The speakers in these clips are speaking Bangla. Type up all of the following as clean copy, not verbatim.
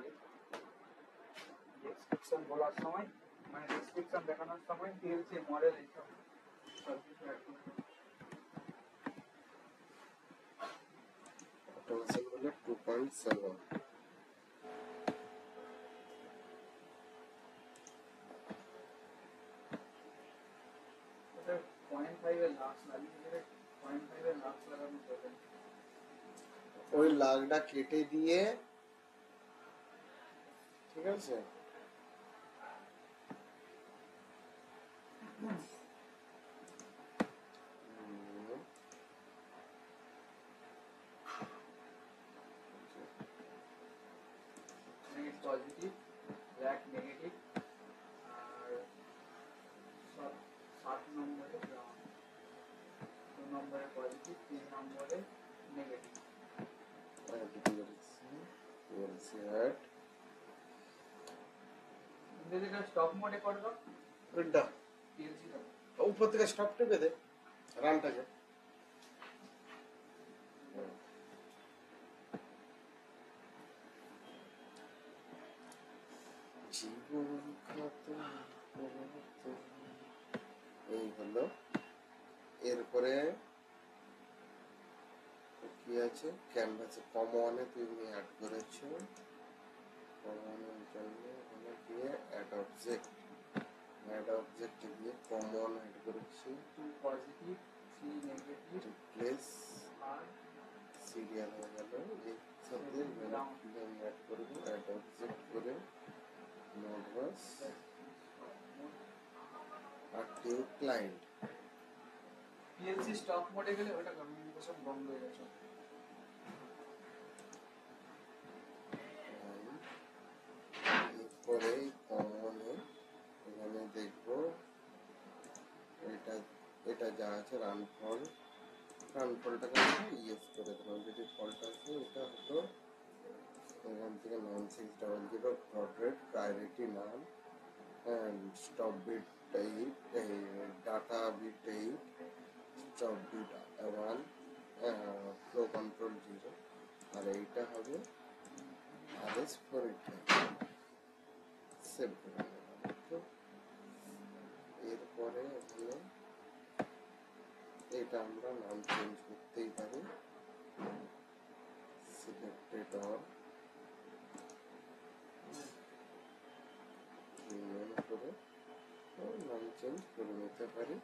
আগে ডেসক্রিপশন বলার সময় মানে ডেসক্রিপশন দেখানোর সময় পিএলসি মডেল এইসব সব কিছু অ্যাড করতে হবে। অটোমেশন হলো 2.7 0.5 এর লাক্স লাগিয়ে 0.5 এর লাক্স লাগানো যাবে ওই লাগটা কেটে দিয়ে ঠিক আছে পজিটিভ ব্ল্যাক নেগেটিভ আর 7 নম্বরে গ্রাউন্ড 2 নম্বরে পজিটিভ 3 নম্বরে নেগেটিভ যেটা স্টপ মোডে করে দাও কোনটা পিএলসি দাও উপর থেকে স্টপ টিপে দে রানটাকে জীবন কত এই হলো এরপরে কি আছে ক্যানভাসে কমনে তুমি অ্যাড করেছো কমনের জন্য এখানে গিয়ে অ্যাড অবজেক্টে গিয়ে কমন অ্যাড করেছি 2 পজিটিভ 3 নেগেটিভ রিপ্লেস আর সিরিয়াল হয়ে গেল এই সাথে আমি অ্যাড করবো অ্যাড অবজেক্ট করে নোডবাস আর টিউ ক্লায়েন্ট পিএলসি স্টপ মোডে গেলে ওটা কমিউনিকেশন বন্ধ হয়ে যাচ্ছে এরপরে কমনে এখানে দেখবো এটা যা আছে রানফলটাকে ইয়েস করে দিলাম যদি ফল্ট আছে এটা হলো এখান থেকে 9600 ফ্রড রেট প্রায়োরিটি নাম stop bit 8 data bit 8 stop bit 1 flow control 0 আর এইটা হবে RS 485 সেভ করে দিলাম এরপরে এখানে এটা আমরা নাম চেঞ্জ করতেই পারি সিলেক্টেড অল করে নাম চেঞ্জ করে নিতে পারি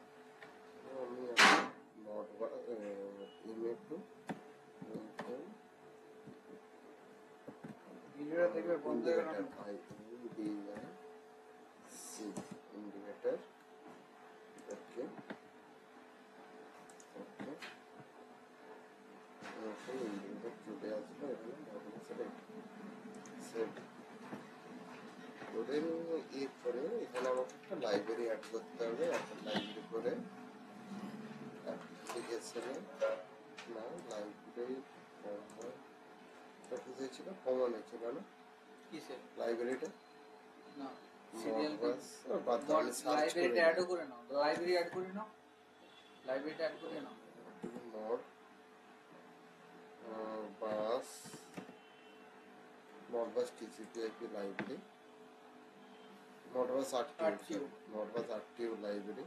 আমি নট ইমেল টু ভিডিওটা দেখবে বন্ধ হয়ে গেল ইন্ডিকেটর ওকে ইন্ডিকেটর চলে আসলো এখানে সেভ করে এরপরে এখানে আমাকে একটা লাইব্রেরি অ্যাড করতে হবে একটা লাইব্রেরি করে অ্যাপ্লিকেশনে না লাইব্রেরি ছিল কমনে ছিল না কিসের লাইব্রেরিটা না সিরিয়াল বাস বাদ দাও আমি সার্চ করে লাইব্রেরিটা অ্যাড করে নাও লাইব্রেরি অ্যাড করে নাও লাইব্রেরিটা অ্যাড করে নাও Modbus Modbus TCP IP library Modbus RTU library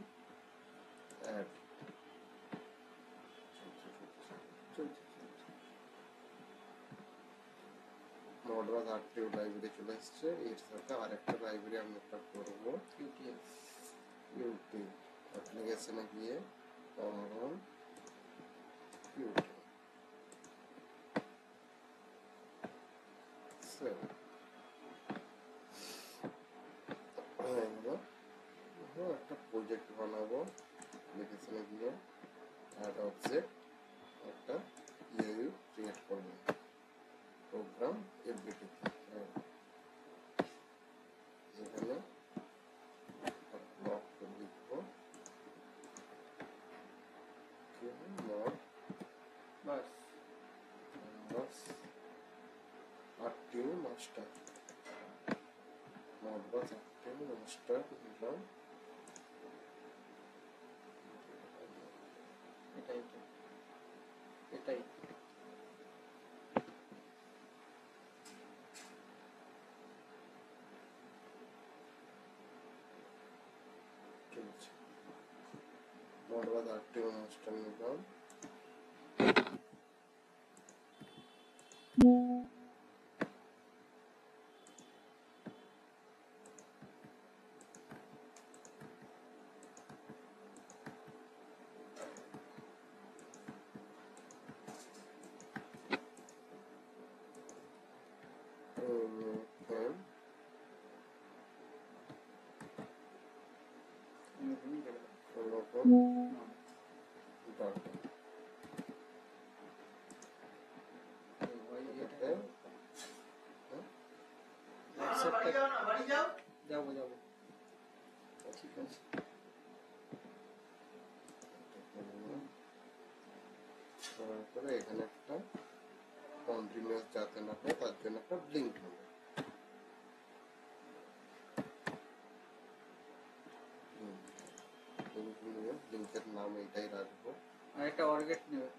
add Modbus RTU library চলে এসছে এর সাথে আরেকটা লাইব্রেরি আমি একটা করবো ইউটি অ্যাপ্লিকেশনে গিয়ে কমন ইউটি একটা প্রজেক্ট বানাবো অ্যাপ্লিকেশনে গিয়ে অ্যাড অবজেক্ট একটা ইউ ক্রিয়েট করবো প্রোগ্রাম এফবিটি এখানে ব্লক করে লিখবো মড বাস আর্টিউ মাস্টার মডবাস আর্টিউ মাস্টার দিলাম এটাই আরেকটি অনুষ্ঠান নিলাম। যাবো যাবো ঠিক আছে, তারপরে এখানে একটা কন্টিনিউয়াস যাতে না হয় তার জন্য একটা ব্লিঙ্ক নেবে। ব্লিঙ্কের নাম এটাই রাখবো। আর একটা অর্গেট নেবে।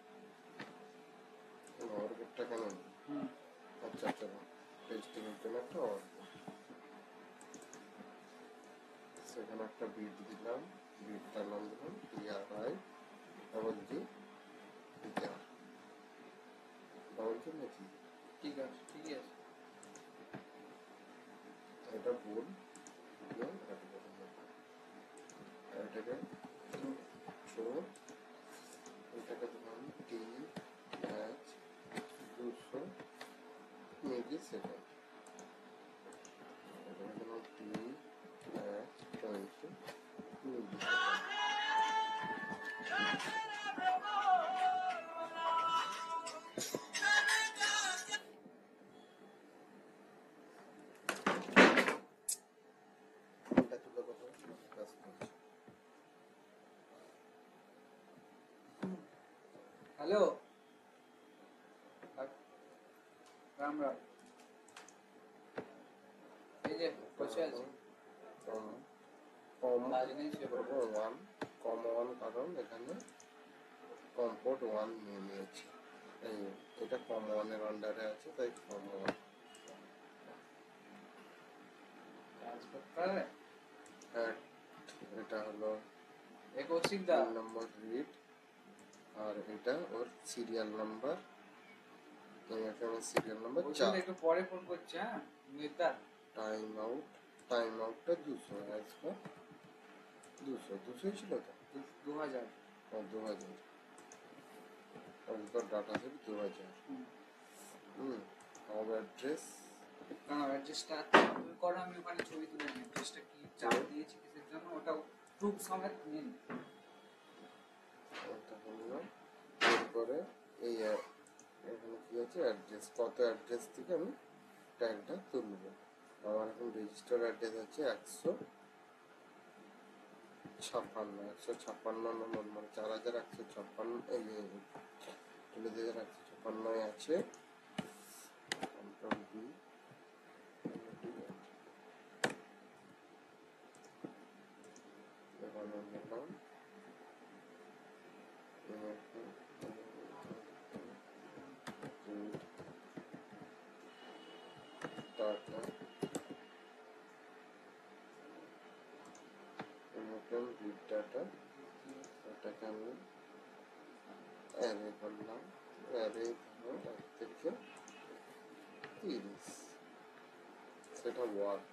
অর্গেটটা কেন? আচ্ছা চলো, টেস্টিংয়ের জন্য একটা অর্গেট। সেখানে একটা বিট দিলাম, বিটটার নাম দিলাম TRI double G double G নাকি? ঠিক আছে ঠিকই আছে। এটা ভুল, এটাকে শো, এটাকে দিলাম TH200 মিলি সেকেন্ড, এটাকে দিলাম TH20 মিলি সেকেন্ড। হ্যালো, রাম রাম। এই যে বসে আছি। কম কাজ নেই সে করবো ওয়ান, কম ওয়ান, কারণ এখানে কম্পোর্ট ওয়ান নিয়ে নিয়েছি। এটা কম ওয়ানের আন্ডারে আছে, তাই কম ওয়ান। কাজ করতে হবে। এটা হলো কৌশিক দা নম্বর রিড, আর এটা ওর সিরিয়াল নাম্বার, সিরিয়াল নাম্বার 4। একটু পরে ফোন করছি। হ্যাঁ মিতা, টাইম আউটটা 200 অ্যাজ পার 200 ছিল তো 2000 2000 অ্যাজ পার ডাটা সেট 2000। আমার অ্যাড্রেস অ্যাড্রেসটা করো, আমি ওখানে ছবি তুলে নিই। অ্যাড্রেসটা কি চাপ দিয়েছি কিসের জন্য ওটা প্রুফ সমেত নিন। ওটা হলো, এরপরে এই এখানে কি আছে অ্যাড্রেস, কত অ্যাড্রেস থেকে আমি ট্যাগটা তুলব। আমার এখন রেজিস্টার অ্যাড্রেস আছে 156 নম্বর, মানে 4156, এই 4156 আছে। কন্ট্রোল বি, এখানে নিলাম ডাটা, রিড ডাটা, এটাকে আমি অ্যারে করলাম। অ্যারে ধরো 1 থেকে 30, সেটা ওয়ার্ড।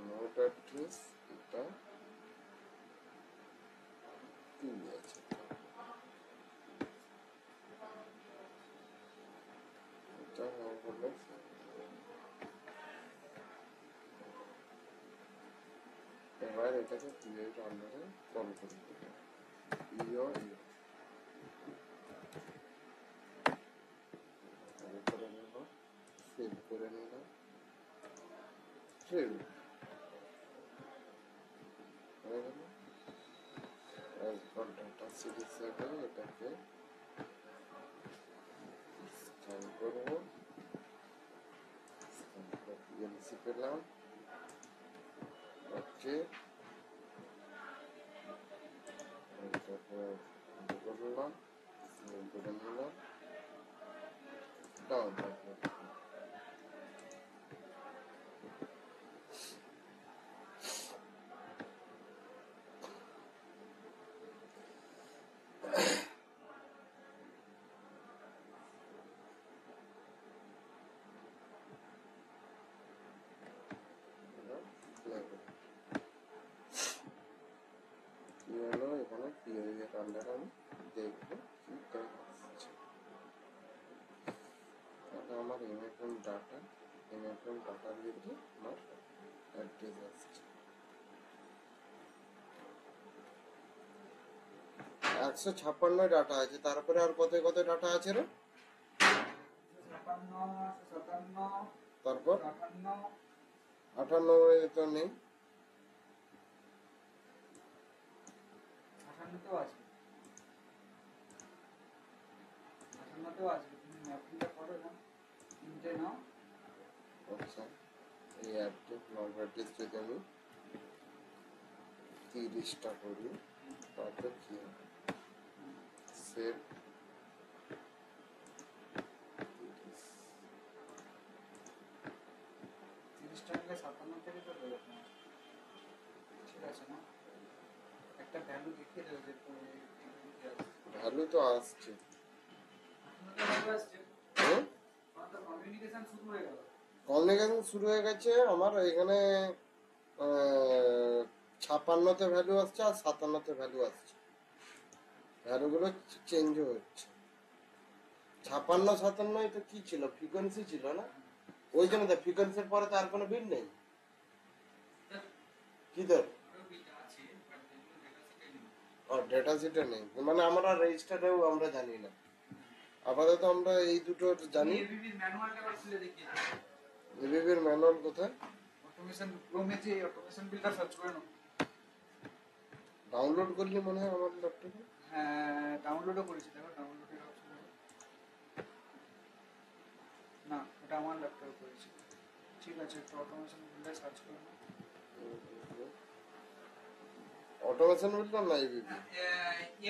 নোট অ্যাড্রেস এটা 2 আছে, এটা হলো। এবার এটাকে পিএর আন্ডারে কল করে দেবো। পিও করে নেব, সেভ করে নিলাম। সেভ হয়ে গেল। এরপর ডাটা সিরিজ হিসেবে এটাকে স্ক্যান করবো। পিএলসি পেলাম, ওকে, করলাম, সেভ করে নিলাম, ডাউনলোড। 156 ডাটা আছে, তারপরে আর কত কত ডাটা আছে রে? 56, 57, তারপর 58, 98 তো নেই। 58 তেও আসবে, 58 তেও আসবে। তুমি ম্যাপিংটা করো না, তিনটে নাও। আচ্ছা, এই অ্যাপটি নলবাটিস যদি আমি 30টা করি, তারপর কি হবে? সেভ 30টা নিলে 57 থেকে তো দেবে তোমার। ঠিক আছে না? একটা ভ্যালু দেখিয়ে দেবে যে ভ্যালু তো আসছে। হুম? তো কমিউনিকেশন শুরু হয়ে গেল। কমিউনিকেশন শুরু হয়ে গেছে আমার এখানে। 56তে ভ্যালু আসছে আর 57তে ভ্যালু আসছে। ভ্যালুগুলো চেঞ্জ হচ্ছে। 56 57 এটা কি ছিল? ফ্রিকোয়েন্সি ছিল না? ওই জন্য তো ফ্রিকোয়েন্সির পরে তো আর কোনো বিট নেই। কি তোর? ডেটা সিটে নেই, মানে আমরা রেজিস্টারেও আমরা জানি না। আপাতত আমরা এই দুটো জানি। এবিবির ম্যানুয়ালটা আবার খুলে দেখিয়ে দাও। এবিবির ম্যানুয়াল কোথায়? অটোমেশন ক্রোমে যে অটোমেশন বিল্ডার সার্চ করে নাও। ডাউনলোড করলে মনে হয় আমার ল্যাপটপে। হ্যাঁ, ডাউনলোডও করেছি, দেখো ডাউনলোডের অপশন না, এটা আমার ল্যাপটপে করেছি। ঠিক আছে, একটু অটোমেশন বিল্ডার সার্চ করে নাও। অটোমেশন বুঝলাম না ABB.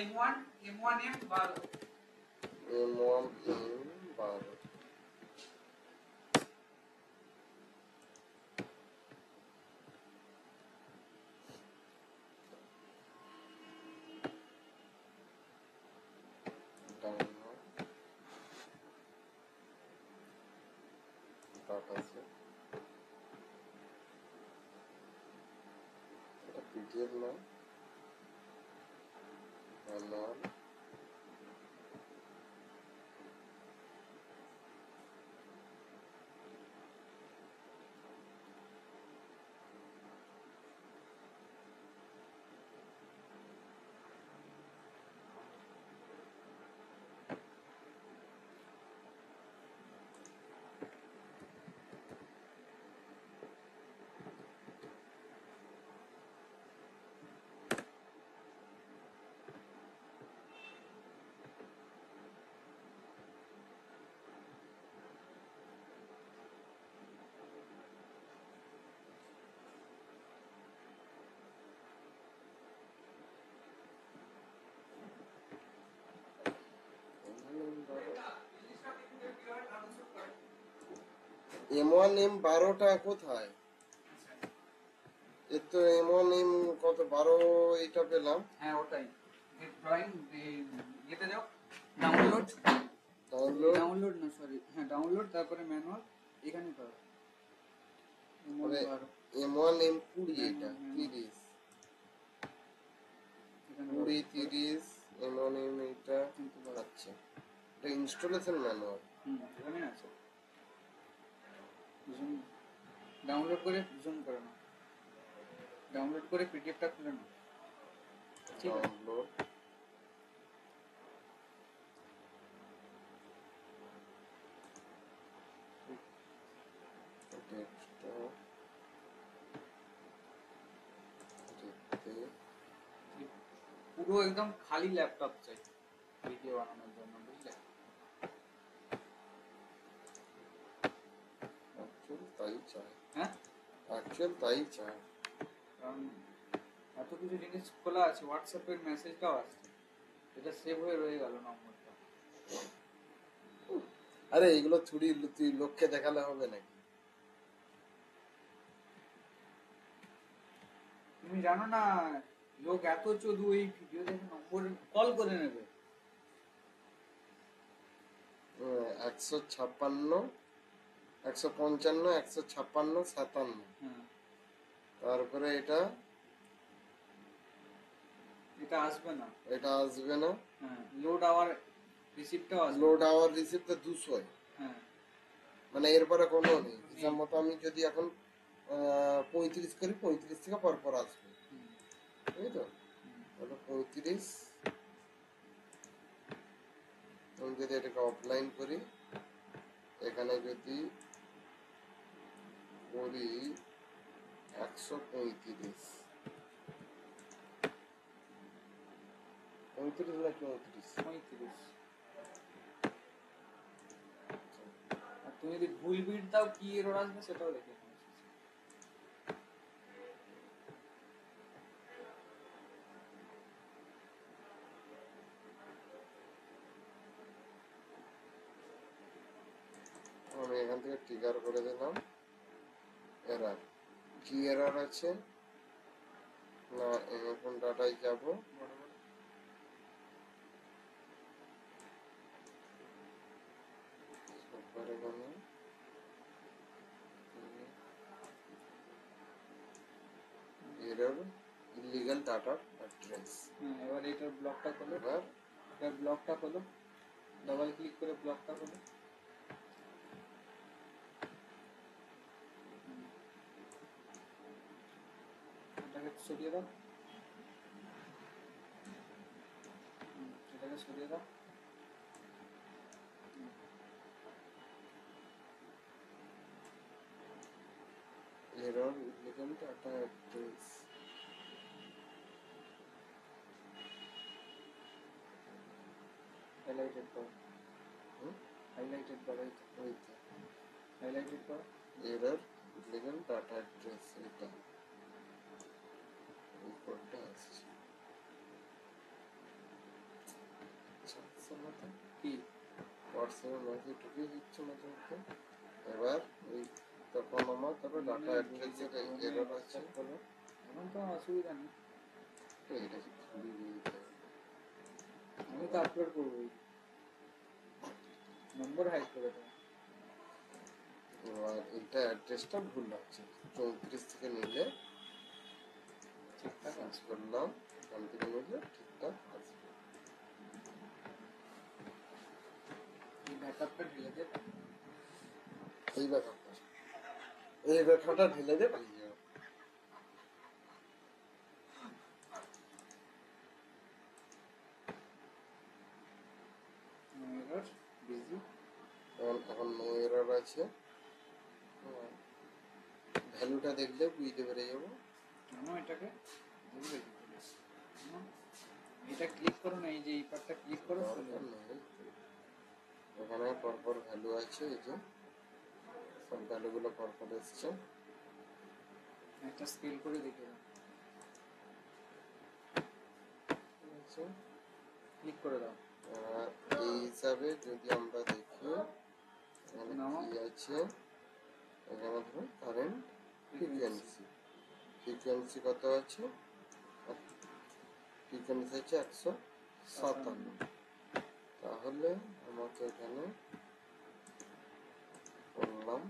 M1 M12 M1 M12 download data set. এটা পিডিএফ না, ম্যানুয়াল। M1 M12টা কোথায়? এর তো M1 M কত 12 এইটা পেলাম। হ্যাঁ ওটাই। ড্রয়িং ইয়েতে যাও, ডাউনলোড ডাউনলোড ডাউনলোড না সরি, হ্যাঁ ডাউনলোড, তারপরে ম্যানুয়াল এখানে পাবো। M1 M20 এটা 30 20 30 M1 M এটা। আচ্ছা, এটা ইনস্টলেশন ম্যানুয়াল। এখানে আছে। ডাউনলোড করে জুম করে নাও, ডাউনলোড করে পিডিএফটা খুলে নাও। ঠিক আছে, ডাউনলোড ডেস্কটপ দেখতে। পুরো একদম খালি ল্যাপটপ চাই ভিডিও বানানোর জন্য, বুঝলে? অ্যাকচুয়াল তাই চাই, হ্যাঁ, অ্যাকচুয়াল তাই চাই। কারণ এত কিছু জিনিস খোলা আছে, হোয়াটসঅ্যাপের মেসেজটাও আসছে, এটা সেভ হয়ে রয়ে গেল নম্বরটা। আরে এইগুলো থুড়ি তুই লোককে দেখালে হবে নাকি? তুমি জানো না, লোক এত চোদু, এই ভিডিও দেখে নম্বর কল করে নেবে। 156 155 156 57, তারপরে এটা এটা আসবে না, এটা আসবে না। হ্যাঁ, লোড আওয়ার রিসিপ্টটাও আসবে। লোড আওয়ার রিসিপ্ট 200, হ্যাঁ, মানে এরপরে কোনো নেই। হিসাব মতো আমি যদি এখন 35 করি, 35 থেকে পরপর আসবে, তাই তো? তাহলে 35 যদি এটাকে অফলাইন করি, এখানে যদি করি 135 35 নাকি 29? 35। আর তুমি যদি ভুল বিট দাও কি এরর আসবে সেটাও দেখে নিও। আমি এখান থেকে ট্রিগার করে দিলাম এরর। কি এরর আছে না, এখন ডাটায় যাব, এরর ইলিগাল ডাটা অ্যাড্রেস। এবার এটার ব্লকটা খোলো, এবার এটার ব্লকটা খোলো, ডাবল ক্লিক করে ব্লকটা খোলো। এটাকে সরিয়ে দাও, এটাকে সরিয়ে দাও। Error illegal data address. Highlighted করো, হাইলাইটেড করো, হাইলাইটেড করো। এরর ইলিগাল ডাটা অ্যাড্রেস, এটা এই কোডটা আসছে। কি হোয়াটসঅ্যাপে মেসেজ ঢুকিয়ে দিচ্ছে মাঝে মধ্যে। এবার ওই তখন আমার তারপর ডাটা অ্যাড্রেসের এরর আছে। এখন তো অসুবিধা নেই, এটা কি খুবই বুঝতে আমি তো আপলোড করবো, নম্বর হাইড করে দেবো। এবার এইটা অ্যাড্রেসটা ভুল আছে, 34 থেকে নিলে ঠিকঠাক সার্চ আছে। করলাম, এখান থেকে নিলে ঠিকঠাক আসবে। এই ব্যাকআপটা ঢেলে দে, এই ব্যাপারটা, এই ব্যাপারটা ঢেলে দে পালিয়ে যাও। Error busy. এখন নো এরর আছে। ভ্যালুটা দেখলে বুঝতে পেরে যাবো। কেন এটাকে বুঝবে কি করে? এটা ক্লিক করো না, এই যে এই পার্টটা ক্লিক করো, দরকার নেই। এখানে পরপর ভ্যালু আছে, এই যে সব ভ্যালুগুলো পরপর এসছে। একটা স্কেল করে দেখে দাও, ঠিক আছে, ক্লিক করে দাও। এই হিসাবে যদি আমরা দেখি এখানে নাও। কি আছে, এখানে ধরুন কারেন্ট ফ্রিকোয়েন্সি, ফ্রিকোয়েন্সি কত আছে, ফ্রিকোয়েন্সি হচ্ছে 157। তাহলে আমাকে এখানে করলাম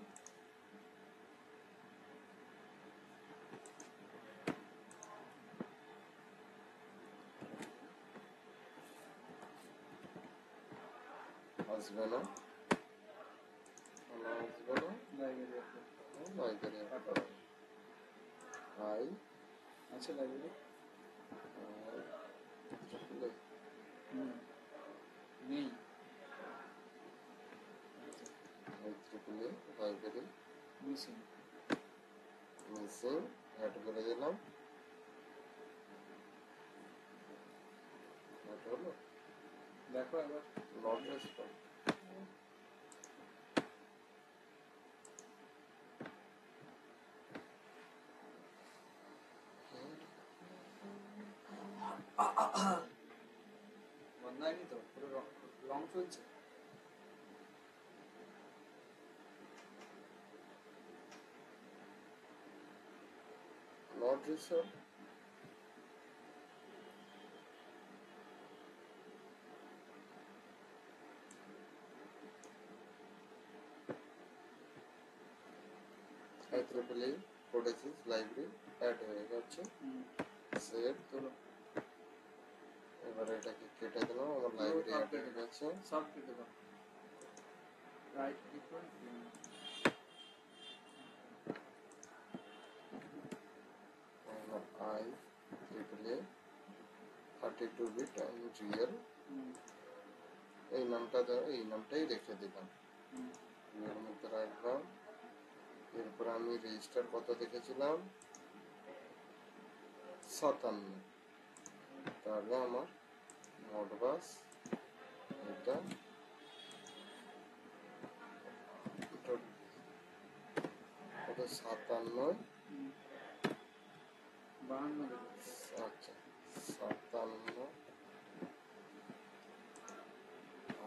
আসবে না, আসবে না, লাইব্রেরি লাইব্রেরি আই আছে, লাইব্রেরি নেই। Library missing. মিসিং অ্যাড করে দিলাম, অ্যাড হলো, দেখো এবার নট রেসপন্ড। বন্ধ হয়নি তো, পুরো লং চলছে। নট রিসোর্ট IEEE Codesis লাইব্রেরি অ্যাড হয়ে গেছে। সেভ চলো এবার এটাকে কেটে দিলাম, আমার লাইব্রেরি অ্যাড হয়ে গেছে। সব কেটে দাও, রাইট ক্লিক করে IEEE 32 bit and real এই নামটা ধরো, এই নামটাই রেখে দিলাম, হুম, এর মধ্যে রাখলাম। এরপর আমি রেজিস্টার কত দেখেছিলাম, 57। তাহলে আমার মোডবাস এটা কত, 57। হুম, 52 দেবো। আচ্ছা, 57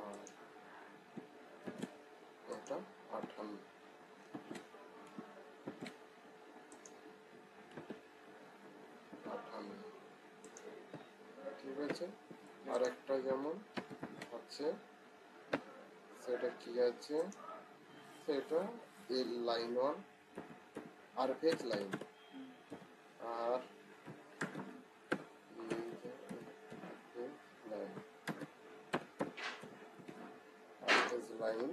আর এটা 58। ঠিক আছে। আর একটা যেমন আছে, সেটা কি আছে, সেটা এল লাইন 1 আর ফেজ লাইন, হুম, আর এই যে ফেজ লাইন, আর ফেজ লাইন,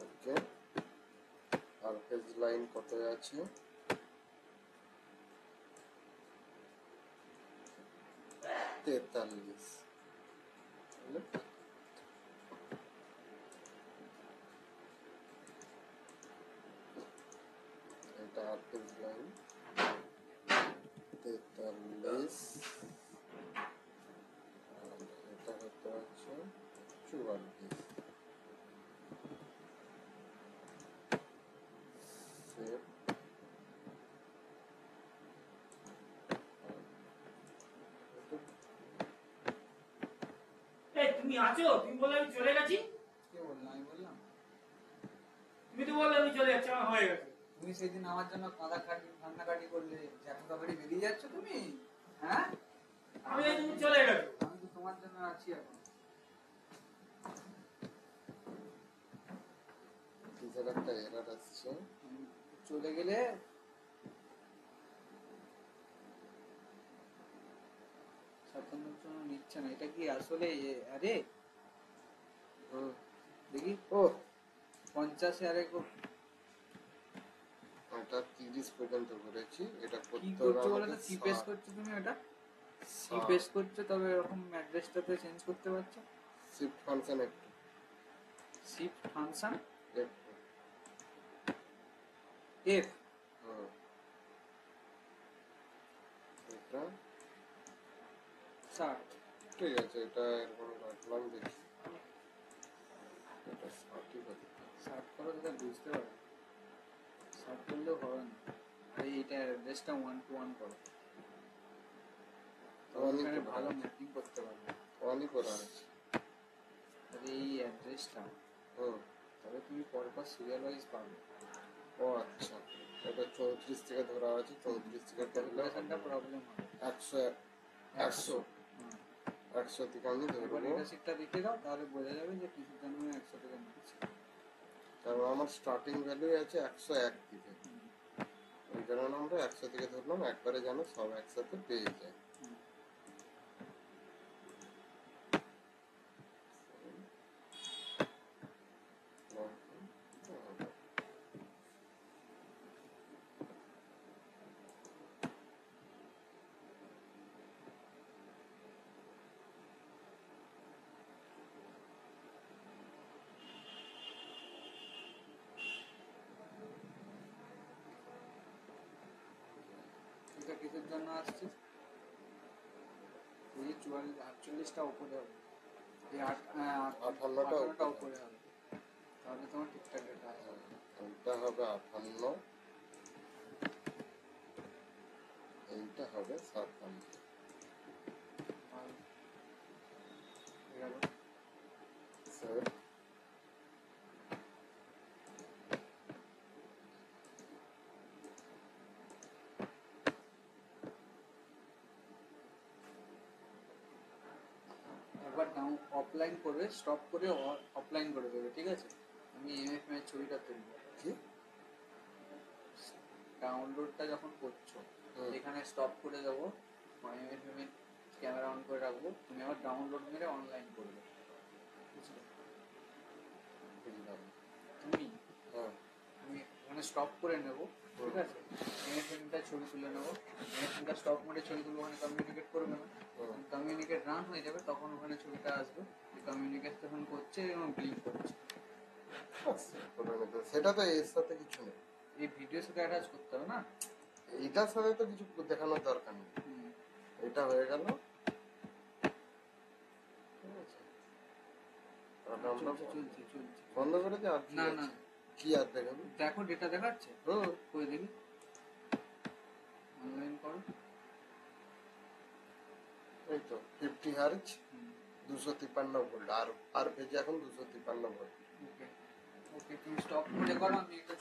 ওকে। আর ফেজ লাইন কত আছে, 43। এটা আর ফেজ লাইন 43, আর এটা কত আছে, 44। সেভ। এই তুমি আছো? তুমি বললে আমি চলে গেছি। কে বললাম? আমি বললাম? তুমি তো বললে আমি চলে যাচ্ছি, আমার হয়ে গেছে। তুমি সেদিন আমার জন্য কান্নাকাটি করলে যে এত তাড়াতাড়ি বেরিয়ে যাচ্ছ তুমি, হ্যাঁ? আমি জানি তুমি চলে গেছো। আমি তো তোমার জন্য আছি এখন। কিসের একটা এরর আসছে, চলে গেলে সাতান্নর জন্য নিচ্ছে না, এটা কি আসলে আরে দেখি ও 50 আরে এটা 30 পর্যন্ত করেছি, এটা কি করতে হবে করছো বলো আমাকে তো? কি পেস্ট করছো তুমি? ওটা কি 60। পেস্ট করছো? তবে এরকম অ্যাড্রেসটাতে চেঞ্জ করতে পারছো? শিফট ফাংশন একটু শিফট ফাংশন একটু এফ। হুম, এটা 60। ঠিক আছে, এটা এরকম রাখলাম, দেখি এটা 60ই করতে 60 করো দাদা, বুঝতে পারো 60 করলেও হবে না। আরে এইটা অ্যাড্রেসটা 1 to 1 করো, তবে ওয়ানই ওখানে করা ভালো আছে, ম্যাপিং করতে পারবে। ওয়ানই করা আছে। আরে এই অ্যাড্রেসটা, হুম, তবে তুমি পরপর সিরিয়াল ওয়াইজ পাবে। ও আচ্ছা, এটা 34 থেকে ধরা আছে, 34 থেকে করলে ক্যালকুলেশনটা প্রবলেম হবে। 100 100 হ্যাঁ, 100 থেকে আমি একবার ধরবো, এটা শিটটা দেখে দাও, তাহলে বোঝা যাবে যে কিসের জন্য 100 থেকে নিচ্ছে। কারণ আমার স্টার্টিং ভ্যালু আছে 101 থেকে, ওই কারণে আমরা 100 থেকে ধরলাম, একবারে যেন সব একসাথে পেয়ে যায়। এটা কিসের জন্য আসছে? এই 48টা উপরে হবে, এই 58টা 58টা উপরে উপরে হবে, তাহলে তোমার ঠিকঠাক ডেটা আসবে। এইটা হবে 58, এইটা হবে 57। আর গেল স্যার একবার ডাউন অফলাইন করবে, স্টপ করে অফলাইন করে দেবে, ঠিক আছে? আমি এমএফ এর ছবিটা তুলব। কি ডাউনলোডটা যখন করছো, হুম। এখানে স্টপ করে দেবো, এমএফ এর ক্যামেরা অন করে রাখবো, তুমি আবার ডাউনলোড মেরে অনলাইন করবে, বুঝলে? বুঝলাম। তুমি হ্যাঁ তুমি মানে স্টপ করে নেব, ঠিক আছে, এখানটা ছবি তুলে নেবো, এখানটা স্টপ মোডে ছবি তুলবো, ওখানে কমিউনিকেট করবে না, কমিউনিকেট রান হয়ে যাবে তখন ওখানে ছবিটা আসবে, কমিউনিকেট তখন করছে এবং ব্লিঙ্ক করছে। সেটা তো এর সাথে কিছু নেই, এই ভিডিওর সাথে অ্যাটাচ করতে হবে না, এইটার সাথে তো কিছু দেখানোর দরকার নেই। এটা হয়ে গেল, ঠিক আছে, তাহলে আমরা চলছে চলছে। বন্ধ করে দিই। আর কি না আছে? না কি আর দেখাবি? দেখো ডেটা দেখাচ্ছে, হুম, করে দেখি, অনলাইন করো। এই তো 50 হার্জ 253 ভোল্ট, আর পেজে এখন 253 ভোল্ট। ওকে ওকে, তুমি স্টপ মোডে করো, আমি এটা